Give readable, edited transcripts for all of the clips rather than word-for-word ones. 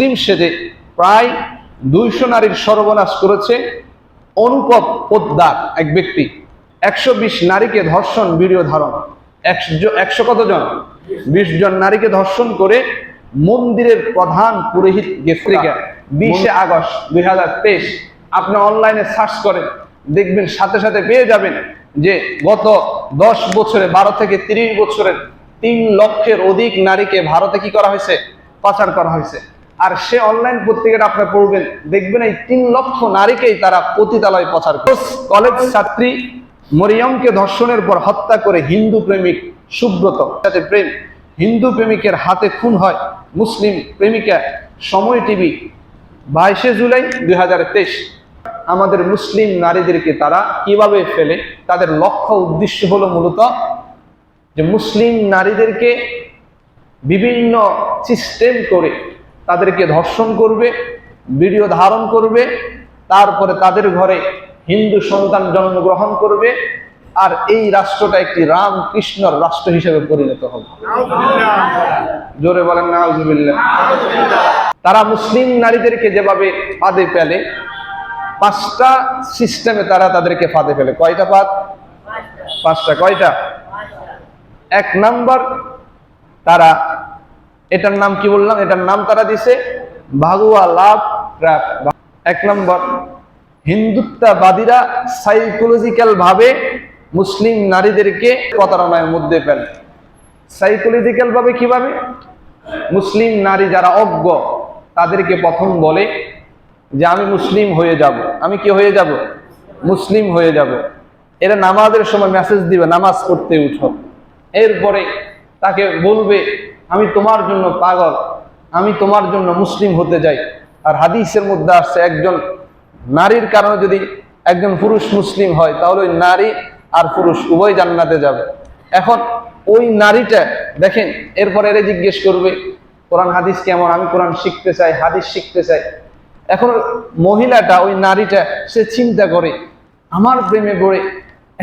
মুসলিম সেজে প্রায় 200 নারীর সর্বনাশ করেছে অনুপম পোদ্দার এক ব্যক্তি। 120 নারীকে ধর্ষণ ভিডিও ধারণ, 100 কতজন 20 জন নারীকে ধর্ষণ করে মন্দিরের প্রধান পুরোহিত গেফরিকা 20 আগস্ট 2023 আপনি অনলাইনে সার্চ করেন, দেখবেন সাথে সাথে পেয়ে যাবেন যে গত 10 বছরে 12 থেকে 30 বছরের 3 লক্ষের অধিক নারীকে ভারতে কি করা হয়েছে, পাচার করা হয়েছে। আর সে অনলাইন পত্রিকাটা আপনি পড়বেন, দেখবেন এই 3 লক্ষ নারীকেই তারা পতিতালয় পাচার করে। কলেজ ছাত্রী মরিয়মকে ধর্ষণের পর হত্যা করে হিন্দু প্রেমিক সুব্রত সাথে প্রেম, হিন্দু প্রেমিকের হাতে খুন হয় মুসলিম প্রেমিকা। সময় টিভি 22 জুলাই 2023। আমাদের মুসলিম নারীদেরকে তারা কিভাবে ফেলে, তাদের লক্ষ্য উদ্দেশ্য হলো মূলত যে মুসলিম নারীদেরকে বিভিন্ন সিস্টেম করে তাদেরকে ধর্ষণ করবে, ভিডিও ধারণ করবে, তারপরে তাদের ঘরে হিন্দু সন্তান জন্মগ্রহণ করবে, আর এই রাষ্ট্রটা একটি রামকৃষ্ণর রাষ্ট্র হিসেবে পরিণত হবে। জোরে বলেন নাউজুবিল্লাহ। তারা মুসলিম নারীদেরকে যেভাবে ফাঁদে ফেলে, 5টা সিস্টেমে তারা তাদেরকে ফাঁদে ফেলে। কয়টা ফাঁদ? 5টা। কয়টা? 1 নাম্বার, তারা এটার নাম কি বললাম, এটার নাম তারা দিছে ভাগুয়া লাভ ট্র্যাপ। 1 নাম্বার, হিন্দুত্ববাদীরা সাইকোলজিক্যাল ভাবে মুসলিম নারীদেরকে প্রতারণার মধ্যে ফেলে। সাইকোলজিক্যাল ভাবে কিভাবে? মুসলিম নারী যারা অজ্ঞ তাদেরকে প্রথম বলে যে আমি মুসলিম হয়ে যাব। আমি কি হয়ে যাব? মুসলিম হয়ে যাব। এরা নামাজের সময় মেসেজ দিবে নামাজ পড়তে উঠো। এরপরে তাকে বলবে আমি তোমার জন্য পাগল, আমি তোমার জন্য মুসলিম হতে যাই। আর হাদিসের মধ্যে আসছে একজন নারীর কারণে যদি একজন পুরুষ মুসলিম হয় তাহলে ওই নারী আর পুরুষ উভয় জান্নাতে যাবে। এখন ওই নারীটা দেখেন, এরপরে এরা জিজ্ঞেস করবে কোরআন হাদিস কেমন, আমি কোরআন শিখতে চাই, হাদিস শিখতে চাই। এখন মহিলাটা, ওই নারীটা, সে চিন্তা করে আমার প্রেমে পড়ে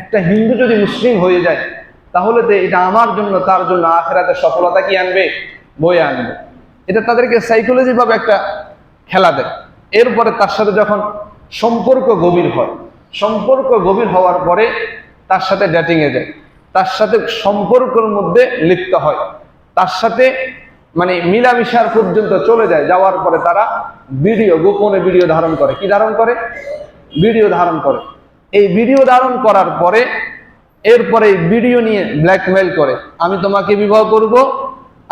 একটা হিন্দু যদি মুসলিম হয়ে যায় তাহলে তো এটা আমার জন্য, তার জন্য আখিরাতে সফলতা কি আনবে, বয়ে আনবে। এটা তাদেরকে সাইকোলজি ভাবে একটা খেলা দেয়। এরপরে তার সাথে যখন সম্পর্ক গভীর হয়, সম্পর্ক গভীর হওয়ার পরে তার সাথে ডেটিং এ যায়, তার সাথে সম্পর্কের মধ্যে লিপ্ত হয়, তার সাথে মানে মিলামিশার পর্যন্ত চলে যায়। যাওয়ার পরে তারা ভিডিও, গোপনে ভিডিও ধারণ করে। কি ধারণ করে? ভিডিও ধারণ করে। এই ভিডিও ধারণ করার পরে এরপরে এই ভিডিও নিয়ে ব্ল্যাকমেইল করে, আমি তোমাকে বিবাহ করব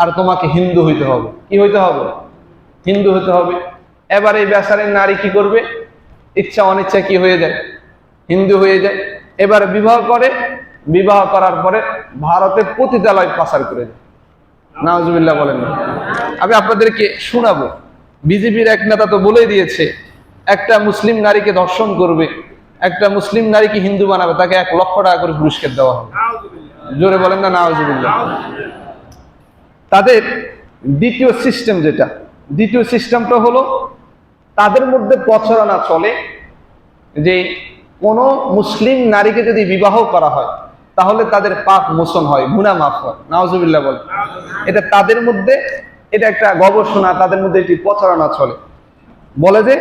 আর তোমাকে হিন্দু হইতে হবে। কি হইতে হবে? হিন্দু হতে হবে। এবার এই বেচারের নারী কি করবে? ইচ্ছা অনিচ্ছা কি হয়ে যায়? হিন্দু হয়ে যায়। এবার বিবাহ করে, বিবাহ করার পরে ভারতে পতিতালয় পাচার করে যায়। নাউজুবিল্লাহ বলেন না। আমি আপনাদেরকে শোনাবো, বিজেপির এক নেতা তো বলে দিয়েছে একটা মুসলিম নারীকে ধর্ষণ করবে, একটা মুসলিম নারীকে হিন্দু বানাবে, তাকে 1 লক্ষ টাকা করে পুরস্কার দেওয়া হবে। জোরে বলেন না নাউজুবিল্লাহ। তাদের দ্বিতীয় সিস্টেম যেটা, দ্বিতীয় সিস্টেমটা হলো তাদের মধ্যে প্রচারণা চলে যে কোনো মুসলিম নারীকে যদি বিবাহ করা হয় তাহলে তাদের পাপ মোচন হয়, গুনাহ মাফ হয়। নাউজুবিল্লাহ বলেন। এটা তাদের মধ্যে, এটা একটা গবেষণা, তাদের মধ্যে একটি প্রচারণা চলে। বলে যে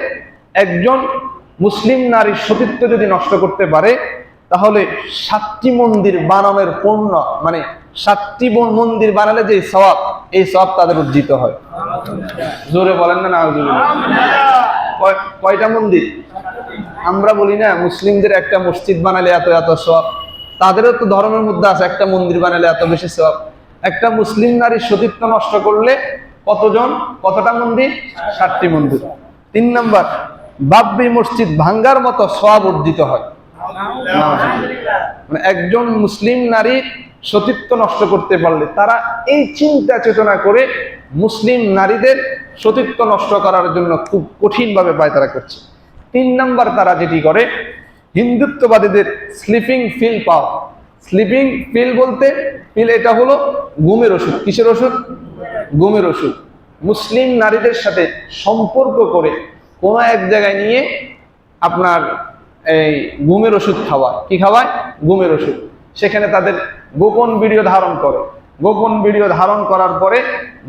একজন মুসলিম নারীর সতীত্ব যদি নষ্ট করতে পারে তাহলে 7টি মন্দির বানানোর পূর্ণ, মানে 7টি মন্দির বানালে যে সওয়াব, এই সওয়াব তাদের অর্জিত হয়। জোরে বলেন না নাউজুবিল্লাহ। কয়টা মন্দির? আমরা বলি না মুসলিমদের একটা মসজিদ বানালে এত এত সওয়াব, তাদেরও তো ধর্মের মধ্যে আছে একটা মন্দির বানালে এত বেশি সওয়াব। একটা মুসলিম নারীর সতীত্ব নষ্ট করলে কতটা মন্দির? 7টি মন্দির। 3 নাম্বার, বাবরি মসজিদ ভাঙ্গার মতো সওয়াব অর্জিত হয়। মানে একজন মুসলিম নারীর সতীত্ব নষ্ট করতে পারলে তারা এই চিন্তা চেতনা করে মুসলিম নারীদের সতীত্ব নষ্ট করার জন্য খুব কঠিনভাবে পায়তারা করছে। 3 নাম্বার, তারা যেটি করে হিন্দুত্ববাদীদের স্লিপিং পিল পাওয়া। স্লিপিং পিল বলতে, পিল এটা হলো ঘুমের ওষুধ। কিসের ওষুধ? ঘুমের ওষুধ। মুসলিম নারীদের সাথে সম্পর্ক করে কোনো এক জায়গায় নিয়ে আপনার এই ঘুমের ওষুধ খাওয়ায়। কি খাওয়ায়? ঘুমের ওষুধ। সেখানে তাদের গোপন ভিডিও ধারণ করে, গোপন ভিডিও ধারণ করার পরে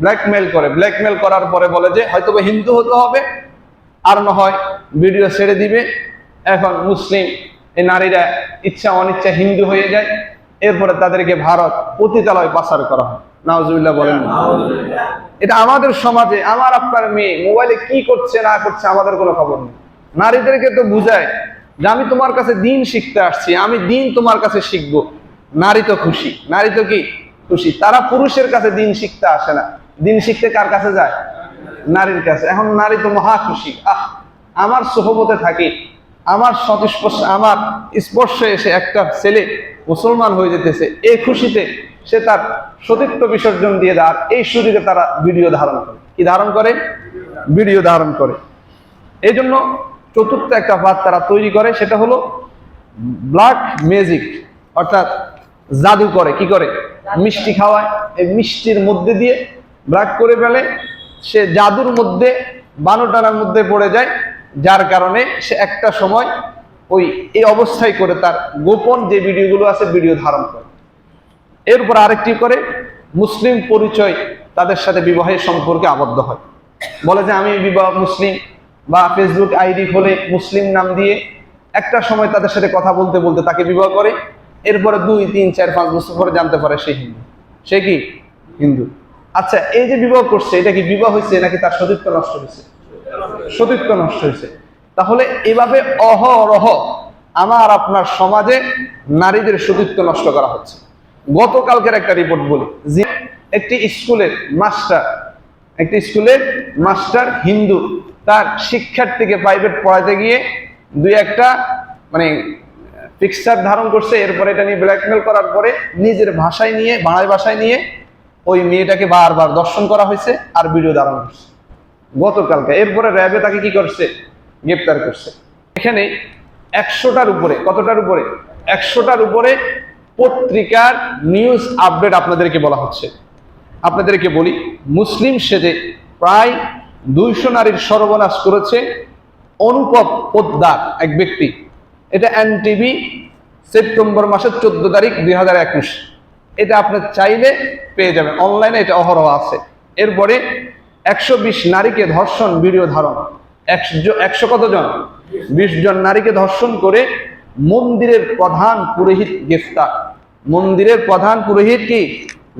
ব্ল্যাকমেল করে, ব্ল্যাকমেল করার পরে বলে যে হয়তো হিন্দু হতে হবে, আর না হয় ভিডিও ছেড়ে দিবে। এখন মুসলিম এই নারীরা ইচ্ছা অনিচ্ছা হিন্দু হয়ে যায়, এরপরে তাদেরকে ভারত পতিতালয় পাচার করা হয়। নাউজুবিল্লাহ বলেন। এটা আমাদের সমাজে আমার আপনার মেয়ে মোবাইলে কি করছে না করছে আমাদের কোনো খবর নেই। নারীদেরকে তো বুঝায় যে আমি তোমার কাছে দিন শিখতে আসছি, আমি দিন তোমার কাছে শিখবো। নারী তো খুশি, নারী তো কি খুশি। তারা পুরুষের কাছে দিন শিখতে আসে না, দিন শিখতে কার কাছে যায়? নারীর কাছে। এখন নারী তো মহা খুশি, আমার সোহবতে থাকি, আমার সংস্পর্শে, আমার স্পর্শে এসে একটা ছেলে মুসলমান হয়ে যেতেছে, এই খুশিতে সে তার সতীত্ব বিসর্জন দিয়ে দেয়। আর এই সুযোগে তারা ভিডিও ধারণ করে। কি ধারণ করে? ভিডিও ধারণ করে। এই জন্য চতুর্থ একটা ভাত তারা তৈরি করে, সেটা হলো ব্ল্যাক ম্যাজিক, অর্থাৎ জাদু করে। কি করে? মিষ্টি খাওয়ায়, এই মিষ্টির মধ্যে দিয়ে ব্ল্যাক করে ফেলে, সে জাদুর মধ্যে বানোটানার মধ্যে পড়ে যায়, যার কারণে সে একটা সময় ওই এই অবস্থায় করে তার গোপন যে ভিডিওগুলো আছে ভিডিও ধারণ করে। এরপর আরেকটি করে মুসলিম পরিচয় তাদের সাথে বিবাহের সম্পর্কে আবদ্ধ হয়, বলে যে আমি বিবাহ মুসলিম, বা ফেসবুক আইডি খোলে মুসলিম নাম দিয়ে। একটা সময় তাদের সাথে কথা বলতে বলতে তাকে বিবাহ করে, এরপরে 2, 3, 4, 5 বছর পরে জানতে পারে সে হিন্দু। সে কি হিন্দু। আচ্ছা, এই যে বিবাহ করছে, এটা কি বিবাহ হয়েছে নাকি তার সতীত্ব নষ্ট হয়েছে? সতীত্ব নষ্ট হয়েছে। তাহলে এভাবে অহরহ আমার আপনার সমাজে নারীদের সতীত্ব নষ্ট করা হচ্ছে। গতকালকের একটা রিপোর্ট বলি, যে একটি স্কুলের মাস্টার হিন্দু, তার শিক্ষার্থীকে প্রাইভেট পড়াতে গিয়ে 2-1টা মানে পিকচার ধারণ করছে, এরপরে এটা নিয়ে ব্ল্যাকমেল করার পরে নিজের ভাষায় নিয়ে, বাংলা ভাষায় নিয়ে ওই মেয়েটাকে বারবার দর্শন করা হয়েছে আর ভিডিও ধারণ করছে গতকালকে। এরপরে র্যাবে তাকে কি করছে? গ্রেপ্তার করছে। এখানে 100টার উপরে, কতটার উপরে? 100টার উপরে পত্রিকার নিউজ আপডেট আপনাদেরকে বলা হচ্ছে। আপনাদেরকে বলি, মুসলিম সেজে প্রায় 200 নারীর সর্বনাশ করেছে অনুপম পোদ্দার এক ব্যক্তি। এটা এনটিভি সেপ্টেম্বর মাসের 14 তারিখ 2021। এটা আপনি চাইলে পেয়ে যাবেন অনলাইনে, এটা অহরহ আছে। এরপরে 120 নারীকে ধর্ষণ ভিডিও ধারণ, 100 কতজন? 20 জন নারীকে ধর্ষণ করে মন্দিরের প্রধান পুরোহিত গ্রেফতার। মন্দিরের প্রধান পুরোহিত কি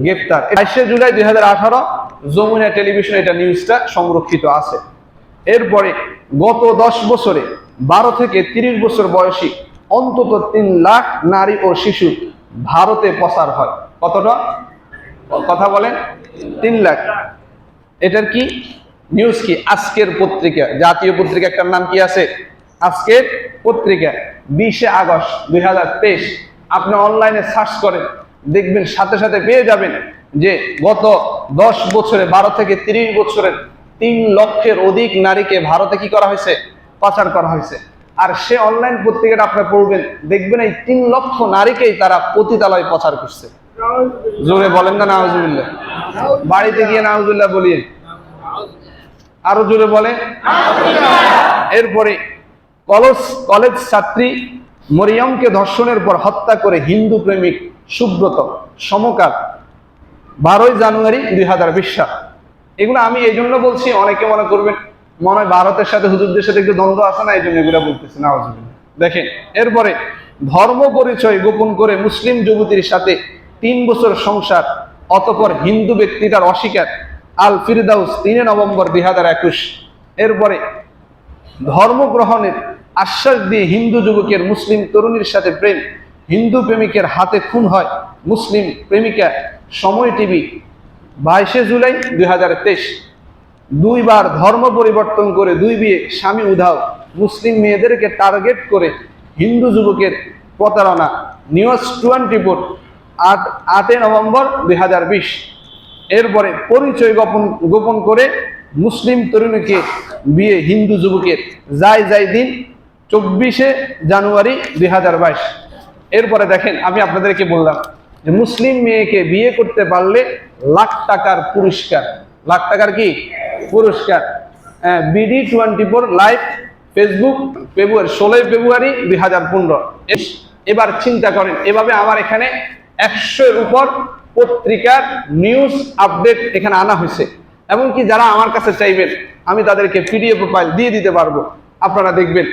গ্রেফতার। 22 জুলাই 2018 যমুনা টেলিভিশনে এটা নিউজটা সংরক্ষিত আছে। এরপরে গত 10 বছরে 12 থেকে 30 বছর বয়সী অন্তত 3 লাখ নারী ও শিশু ভারতে প্রচার হয়। কতটা? কথা বলেন। 3 লাখ। এটার কি নিউজ? কি আজকের পত্রিকা, জাতীয় পত্রিকা একটার নাম কি আছে? আজকের পত্রিকা। 20 আগস্ট 2023 আপনি অনলাইনে সার্চ করেন, দেখবেন সাথে সাথে পেয়ে যাবেন যে গত 10 বছরে 12 থেকে 30 বছরের 3 লক্ষের অধিক নারীকে ভারতে কি করা হয়েছে? পাচার করা হয়েছে। আর সে অনলাইন পত্রিকাটা আপনি পড়বেন, দেখবেন এই 3 লক্ষ নারীকেই তারা পতিতালয় পাচার করছে। জোরে বলেন না নাউজুবিল্লাহ। বাড়িতে গিয়ে নাউজুবিল্লাহ বলিয়ে, আরো জোরে বলে। এরপরে কলেজ ছাত্রী মরিয়মকে ধর্ষণের পর হত্যা করে হিন্দু প্রেমিক সুব্রত সমকাল 12 জানুয়ারি 2020 সাল। এগুলো আমি এই জন্য বলছি, অনেকে মনে করবেন মনে হয় ভারতের সাথে হুজুরদের সাথে একটু দ্বন্দ্ব আছে না, এই জন্য এগুলো বলতেছি না। দেখেন, এরপরে ধর্ম পরিচয় গোপন করে মুসলিম যুবতীর সাথে 3 বছর সংসার, অতঃপর হিন্দু ব্যক্তিটার অস্বীকার। আল ফিরদাউস 3 নভেম্বর 2021। এরপরে ধর্ম গ্রহণের আশ্বাস দিয়ে হিন্দু যুবকের মুসলিম তরুণীর সাথে প্রেম, হিন্দু প্রেমিকের হাতে খুন হয় মুসলিম প্রেমিকা। সময় টিভি 22 জুলাই 2023। 2 বার ধর্ম পরিবর্তন করে 2 বিয়ে, স্বামী উধাও, মুসলিম মেয়েদেরকে টার্গেট করে হিন্দু যুবকের প্রতারণা। News 24 8 November 2020। এরপরে পরিচয় গোপন করে মুসলিম তরুণীকে বিয়ে হিন্দু যুবকের, যাই দিন 24 জানুয়ারি 2022। এরপরে দেখেন, আমি আপনাদেরকে বললাম যে মুসলিম মেয়েকে বিয়ে করতে পারলে লাখ টাকার পুরস্কার। লাখ টাকার কি পুরস্কার? বিডি 24 লাইভ ফেসবুক, 16 ফেব্রুয়ারি 2015। এবার চিন্তা করেন, এভাবে আমার এখানে 100-এর উপর পত্রিকার নিউজ আপডেট এখানে আনা হয়েছে। এমনকি যারা আমার কাছে চাইবেন আমি তাদেরকে পিডিএফ ফাইল দিয়ে দিতে পারবো, আপনারা দেখবেন।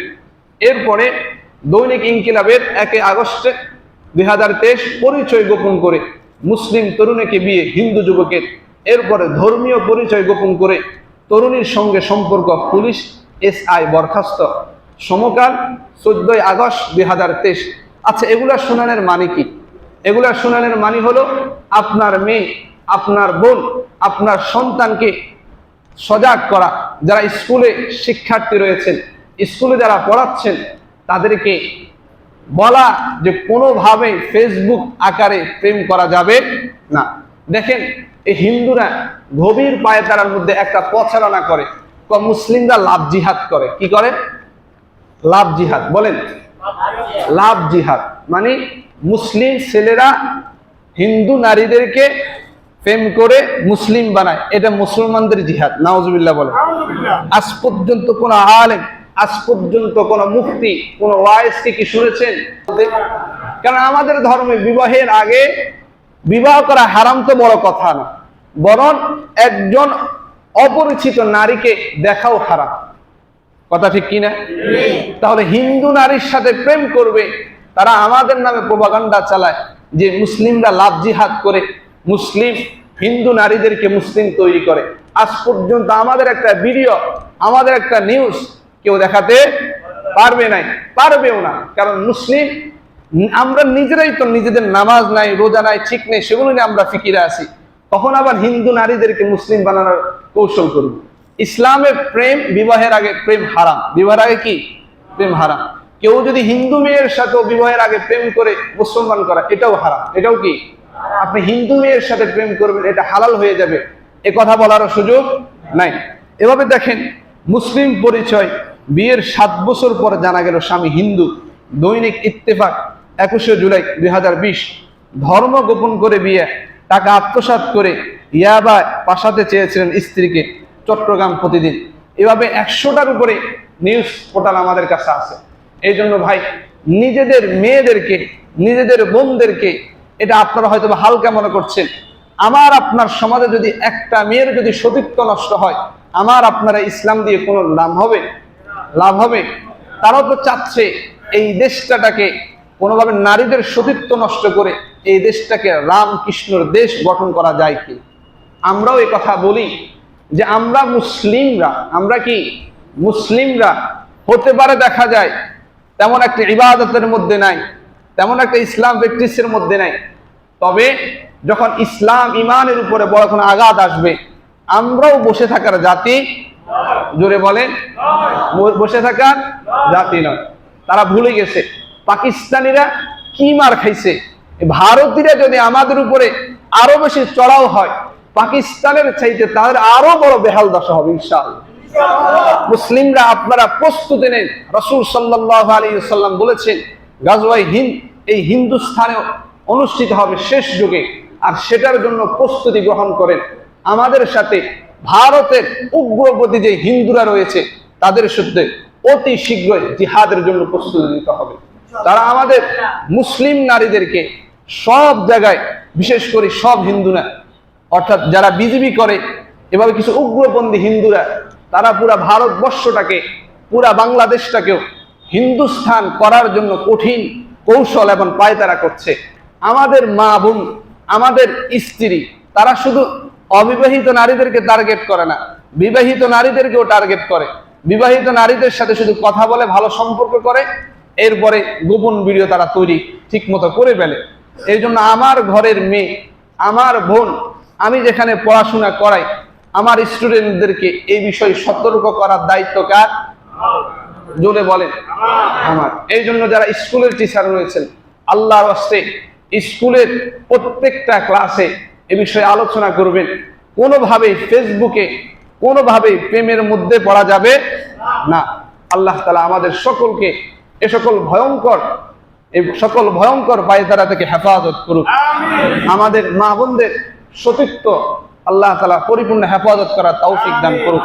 এরপরে দৈনিক ইনকিলাবের 1 আগস্টে 2023 পরিচয় গোপন করে মুসলিম তরুণীকে বিয়ে হিন্দু যুবকের। এরপরে ধর্মীয় পরিচয় গোপন করে তরুণীর সঙ্গে সম্পর্ক, পুলিশ এসআই বরখাস্ত। সমকাল 14 আগস্ট 2023। আচ্ছা, এগুলা শুনানের মানে কি? এগুলা শুনানের মানে হলো আপনার মেয়ে, আপনার বোন, আপনার সন্তানকে সজাগ করা। যারা স্কুলে শিক্ষার্থী রয়েছেন, স্কুলে যারা পড়াচ্ছেন, তাদেরকে বলা যে কোনোভাবে ফেসবুক আকারে প্রেম করা যাবে না। দেখেন, এই হিন্দুরা গভীর পায়তারার মধ্যে একটা প্রচারণা করে, মুসলিমরা লাভ জিহাদ করে। কি করে? লাভ জিহাদ। বলেন, লাভ জিহাদ মানে মুসলিম ছেলেরা হিন্দু নারীদেরকে প্রেম করে মুসলিম বানায়, এটা মুসলমানদের জিহাদ। নাউজুবিল্লাহ বলে। আজ পর্যন্ত কোন আলেম, আজ পর্যন্ত কোন মুফতি, কোন ওয়াইজকে কি শুনেছেন? কারণ আমাদের ধর্মে বিবাহের আগে বিবাহ করা হারাম তো বড় কথা না, বরং একজন অপরিচিত নারীকে দেখাও হারাম। কথা ঠিক কিনা? তাহলে হিন্দু নারীর সাথে প্রেম করবে, তারা আমাদের নামে প্রোপাগান্ডা চালায় যে মুসলিমরা লাভ জিহাদ করে মুসলিম হিন্দু নারীদেরকে মুসলিম তৈরি করে। আজ পর্যন্ত আমাদের একটা ভিডিও, আমাদের একটা নিউজ কেউ দেখাতে পারবে নাই, পারবেও না। কারণ মুসলিম আমরা নিজেরাই তো নিজেদের নামাজ নাই, রোজা নাই, ঠিক নেই, সেগুলো নিয়ে আমরা ফিকিরে আছি। তখন আবার হিন্দু নারীদেরকে মুসলিম বানানোর কৌশল করব। ইসলামে প্রেম বিবাহের আগে প্রেম হারাম। বিবাহের আগে কি? প্রেম হারাম। কেউ যদি হিন্দু মেয়ের সাথে বিবাহের আগে প্রেম করে মুসলমান করা, এটাও হারাম। এটাও কি? আপনি হিন্দু মেয়ের সাথে প্রেম করবেন, এটা হালাল হয়ে যাবে, এ কথা বলারও সুযোগ নাই। এভাবে দেখেন, মুসলিম পরিচয় বিয়ের 7 বছর পর জানা গেল স্বামী হিন্দু। দৈনিক ইত্তেফাক 21 জুলাই 2020। ধর্ম গোপন করে বিয়ে, টাকা আত্মসাৎ করে ইয়াবা পাশাতে চেয়েছিলেন স্ত্রীকে। চট্টগ্রাম প্রতিদিন। এভাবে 100টার উপরে নিউজ পোর্টাল আমাদের কাছে আছে। এই জন্য ভাই, নিজেদের মেয়েদেরকে, নিজেদের বোনদেরকে, এটা আপনারা হয়তো হালকা মনে করছেন। আমার আপনার সমাজে যদি একটা মেয়ের যদি সতীত্ব নষ্ট হয়, আমার আপনারা ইসলাম দিয়ে কোনো লাভ হবে? লাভ হবে? তারাও তো চাচ্ছে এই দেশটাকে কোনোভাবে নারীদের সতীত্ব নষ্ট করে এই দেশটাকে রামকৃষ্ণর দেশ গঠন করা যায় কি? আমরাও এই কথা বলি যে আমরা মুসলিমরা, আমরা কি মুসলিমরা হতে পারে দেখা যায় তেমন একটা ইবাদতের মধ্যে নাই, তেমন একটা ইসলাম প্র্যাকটিসের মধ্যে নাই। তবে যখন ইসলাম ইমানের উপরে বড় কোনো আঘাত আসবে, আমরাও বসে থাকার জাতি। জোরে বলেন, বসে থাকার জাতি নয়। তারা ভুলে গেছে পাকিস্তানিরা কি মার খাইছে। ভারতীয়রা যদি আমাদের উপরে আরো বেশি চড়াও হয়, পাকিস্তানের চাইতে তাদের আরো বড় বেহাল দশা হবে ইনশাআল্লাহ। মুসলিমরা আপনারা প্রস্তুতি নেন। রাসূল সাল্লাল্লাহু আলাইহি ওয়াসাল্লাম বলেছেন, গাজওয়ায়ে হিন্দ এই হিন্দুস্থানে অনুষ্ঠিত হবে শেষ যুগে, আর সেটার জন্য প্রস্তুতি গ্রহণ করেন। আমাদের সাথে ভারতের উগ্রপন্থী যে হিন্দুরা রয়েছে, তাদের সাথে অতি শীঘ্রই জিহাদের জন্য প্রস্তুতি নিতে হবে। তারা আমাদের মুসলিম নারীদেরকে সব জায়গায়, বিশেষ করে সব হিন্দু না, অর্থাৎ যারা বিজেপি করে, এভাবে কিছু উগ্রপন্থী হিন্দুরা, তারা পুরা ভারতবর্ষটাকে, পুরা বাংলাদেশটাকেও হিন্দুস্থান করার জন্য কঠিন কৌশল এবং পায়তারা করছে। আমাদের মা বোন, আমাদের স্ত্রী, তারা শুধু অবিবাহিত নারীদেরকে টার্গেট করে না, বিবাহিত নারীদেরকেও টার্গেট করে। বিবাহিত নারীদের সাথে শুধু কথা বলে, ভালো সম্পর্ক করে, এরপরে গোপন ভিডিও তারা তৈরি ঠিক মতো করে ফেলে। এই জন্য আমার ঘরের মেয়ে, আমার বোন, আমি যেখানে পড়াশোনা করাই, আমার স্টুডেন্টদেরকে এই বিষয়ে সতর্ক করার দায়িত্ব কার? জোরে বলেন, আমার। এই জন্য যারা স্কুলের টিচার রয়েছেন, আল্লাহর রাস্তে স্কুলের প্রত্যেকটা ক্লাসে এ বিষয়ে আলোচনা করবেন। কোনোভাবে ফেসবুকে কোনোভাবে প্রেমের মধ্যে পড়া যাবে না। আল্লাহ তাআলা আমাদের সকলকে এ সকল ভয়ঙ্কর পায়তারা থেকে হেফাজত করুক। আমাদের মা বোনদের সতীত্ব আল্লাহ তাআলা পরিপূর্ণ হেফাজত করার তৌফিক দান করুক।